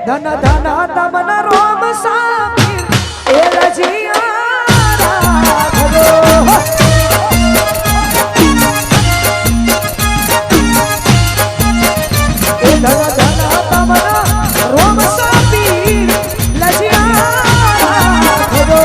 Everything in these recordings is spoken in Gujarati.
ધન ધન તમન રોમ સામી એ લજિયા રાખજો એ ધન ધન તમન રોમ સામી લજિયા રાખજો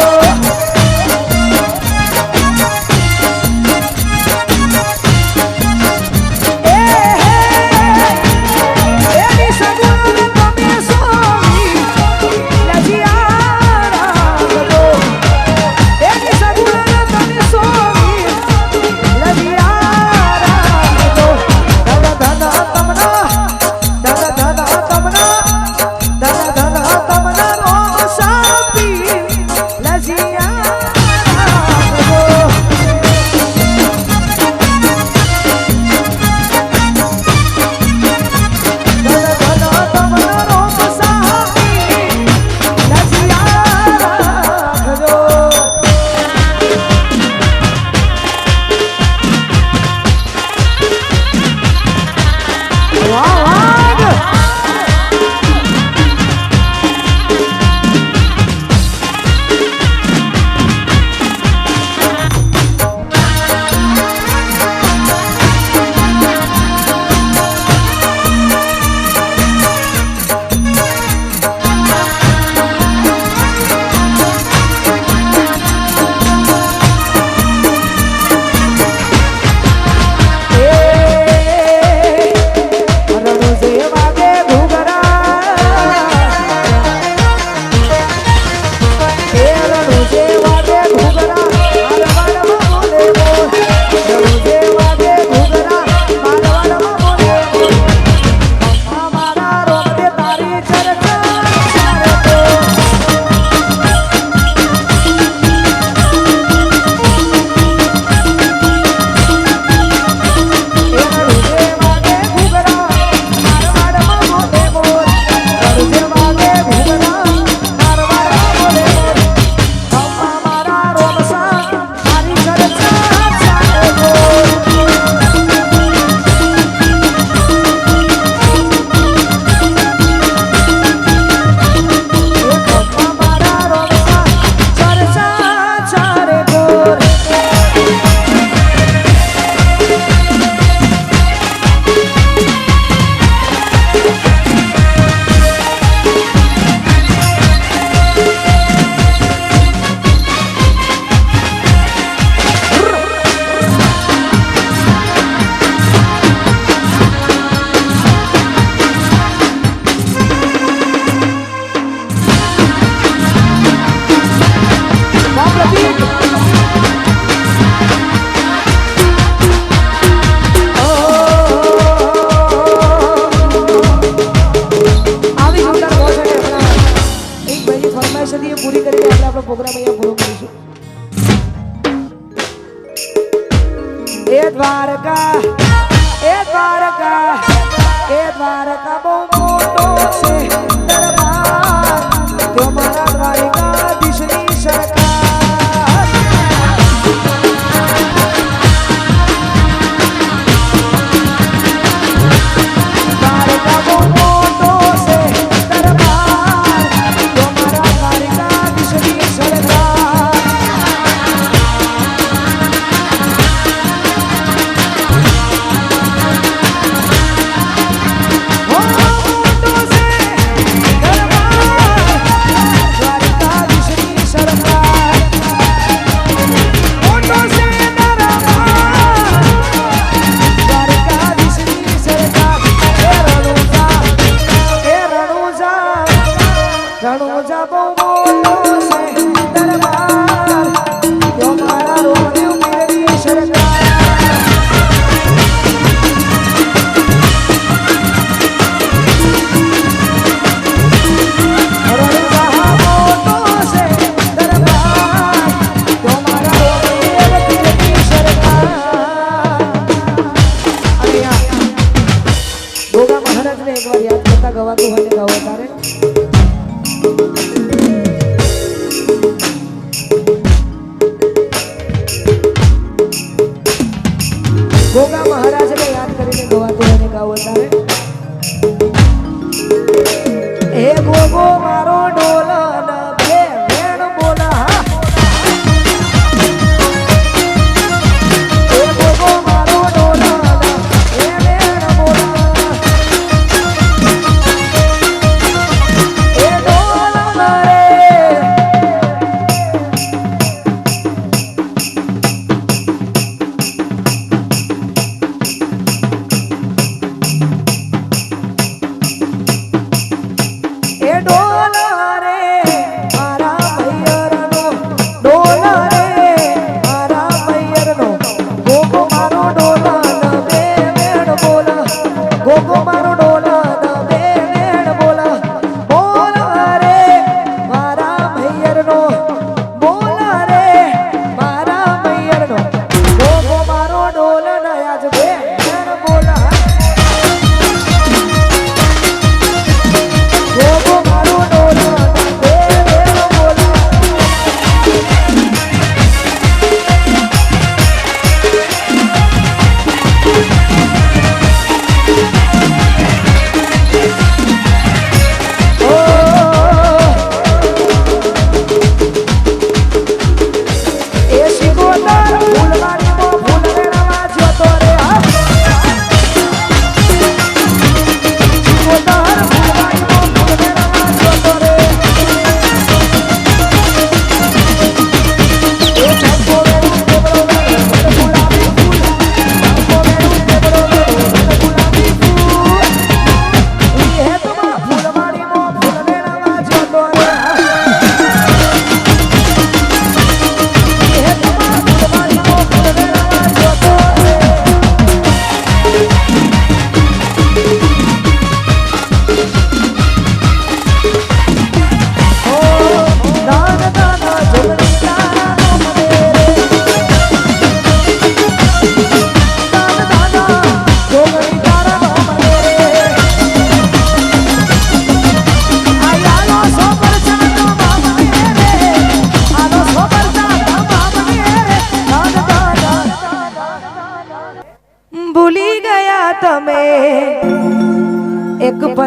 દ્વારકા બહુ મોટો છે દરબાર તો મારા દ્વારકાધીશની સરકાર દ્વારકા બહુ મોટો છે દરબાર તો મારા દ્વારકાધીશની સરકાર ગવાતું હોય ગાવો તારે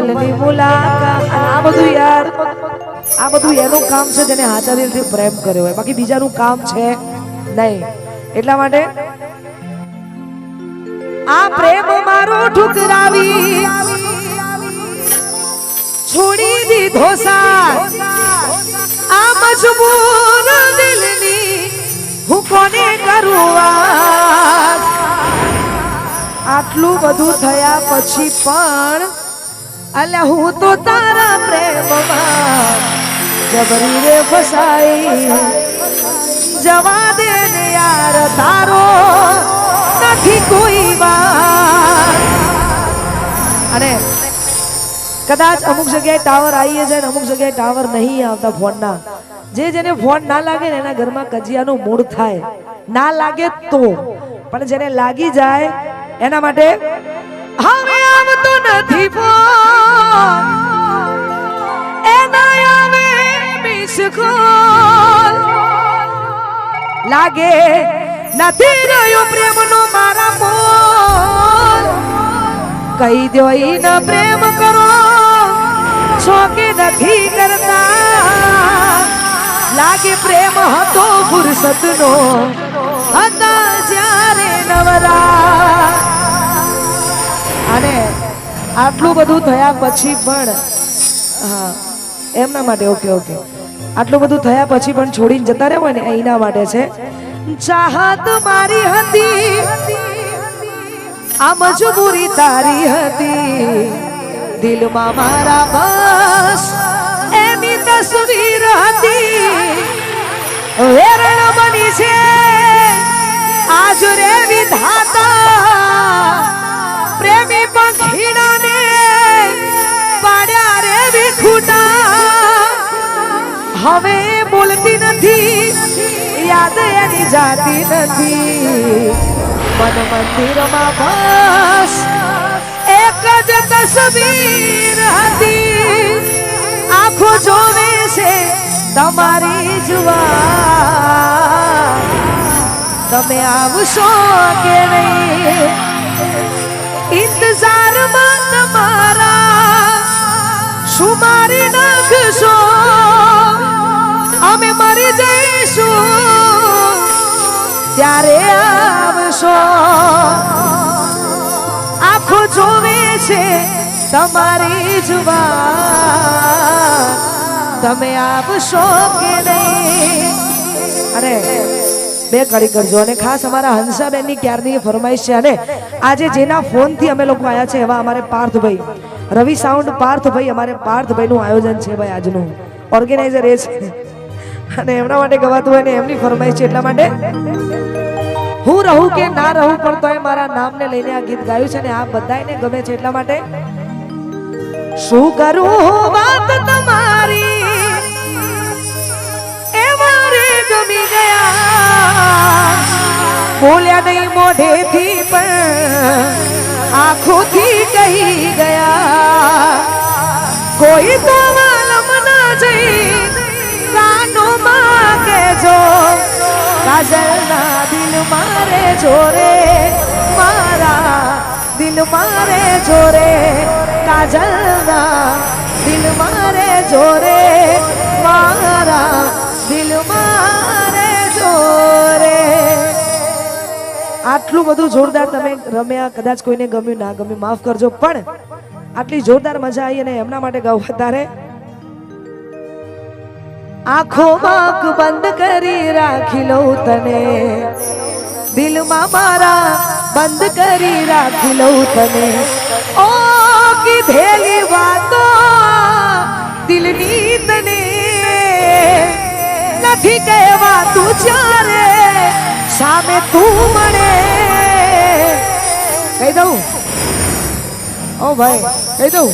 કમલની મુલાકાત. આ બધું યાર, આ બધું એનું કામ છે જેને હાચા દિલથી પ્રેમ કર્યો હોય, બાકી બીજાનું કામ છે નહીં. એટલા માટે આ પ્રેમ મારો ઠુકરાવી છોડી દીધો સાથ. આ મજબૂર દિલની હું કોને કરું વાત. આટલું બધું થયા પછી પણ અલ્યા હું તો તારા પ્રેમમાં જબરી રે ફસાઈ. જવા દે ને યાર, તારો નથી કોઈ વાત. અને કદાચ અમુક જગ્યાએ ટાવર આવી જાય ને અમુક જગ્યાએ ટાવર નહીં આવતા ફોનના. જેને ફોન ના લાગે ને એના ઘરમાં કજિયાનું મૂળ થાય. ના લાગે તો પણ જેને લાગી જાય એના માટે હવે આવતો નથી ફોન, એના આવે મિસ કોલ. લાગે નથી રહ્યો પ્રેમનો મારા મોલ. કહી દો ઈને પ્રેમ કરો છો કે નથી કરતા. લાગે પ્રેમ હતો ફુરસતનો, હતા જ્યારે નવરા. અને આટલું બધું થયા પછી પણ હા એમના માટે ઓકે ઓકે આટલું બધું થયા પછી પણ છોડીને જતા રહેવા ને એના માટે છે. ચાહત મારી હતી, આ મજબૂરી તારી હતી. દિલમાં મારા બસ એની તસવીર હતી. વેરણ બની છે આજ રે વિધાતા. પ્રેમી પંખીડાને પાડ્યા રે વિખૂટા. હવે બોલતી નથી, યાદ એની જાતી નથી. મન મંદિરમાં બસ એક જ તસવીર હતી. આંખો જોવે છે તમારી જુવાન. તમે આવશો કે નહીં ઇંતજારમાં તમારા. શું મારી નાખશો, અમે મરી જઈશું ત્યારે આવશો. આંખો જોવે છે તમારી જુબાન. તમે આવશો કે નહીં. અરે બે કડી કરજો. અને ખાસ અમારા હંસાબેનની ક્યારની ફરમાઈશ છે. અને આજે જેના ફોનથી અમે લોકો આવ્યા છે એવા અમારે પાર્થભાઈ, રવિ સાઉન્ડ પાર્થભાઈ, અમારે પાર્થભાઈનું આયોજન છે ભાઈ આજનું. ઓર્ગેનાઇઝર એ છે અને એમના માટે ગવાતું હોય ને એમની ફરમાઈશ છે. એટલા માટે હું રહું કે ના રહું પણ તોય મારા નામને લઈને આ ગીત ગાયું છે. અને આ બધાને ગમે છે. એટલા માટે શું કરું વાત તમારી એ મારે ગમી ગયા. બોલ્યા નહીં મોઢેથી પણ આંખોથી કહી ગયા. કોઈ તો વાલમ ના જઈ કાનો માં કેજો. કાજલના દિલ મારે જોરે, મારા દિલ મારે જોરે. કાજલના દિલ મારે જોરે, મારા દિલ મારે જોરે. આટલું બધું જોરદાર તમે રમ્યા. કદાચ કોઈને ગમ્યું ના ગમ્યું માફ કરજો, પણ આટલી જોરદાર મજા આવી અને એમના માટે ગાવું. તારે આંખો આંખ બંધ કરી રાખી લઉં તને, દિલમાં મારા બંધ કરી રાખી લઉં તને. ઓ કીધેલી વાતો દિલની તને નથી કહેવા તું જ્યારે સામે તું મળે. કહી દઉં ઓ ભાઈ, કહી દઉં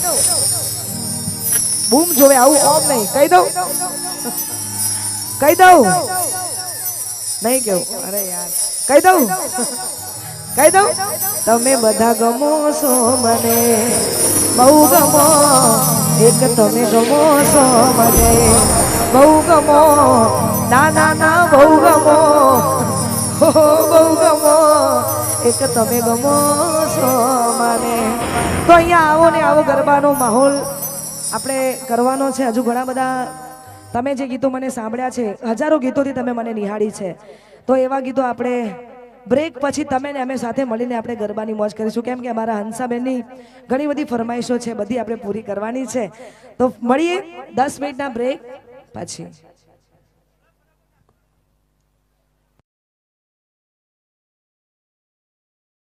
બૂમ જોવે આવું ઓમ નહીં. કહી દઉં કહી દઉં નહીં કેવું. અરે યાર કહી દઉં કહી દઉં. તમે બધા ગમો છો મને, બહુ ગમો. એક તમે ગમો છો મને, બહુ ગમો. ના ના ના બહુ ગમો, બહુ ગમો. એક તમે ગમો છો મને. તો અહીંયા આવો ને આવો ગરબાનો માહોલ આપણે કરવાનો છે. હજુ ઘણા બધા તમે જે ગીતો મને સાંભળ્યા છે, હજારો ગીતોથી તમે મને નિહાળી છે, તો એવા ગીતો આપણે બ્રેક પછી તમે ને અમે સાથે મળીને આપણે ગરબાની મોજ કરીશું. કેમ કે અમારા હંસાબેનની ઘણી બધી ફરમાઈશો છે, બધી આપણે પૂરી કરવાની છે. તો મળીએ 10 મિનિટના બ્રેક પછી.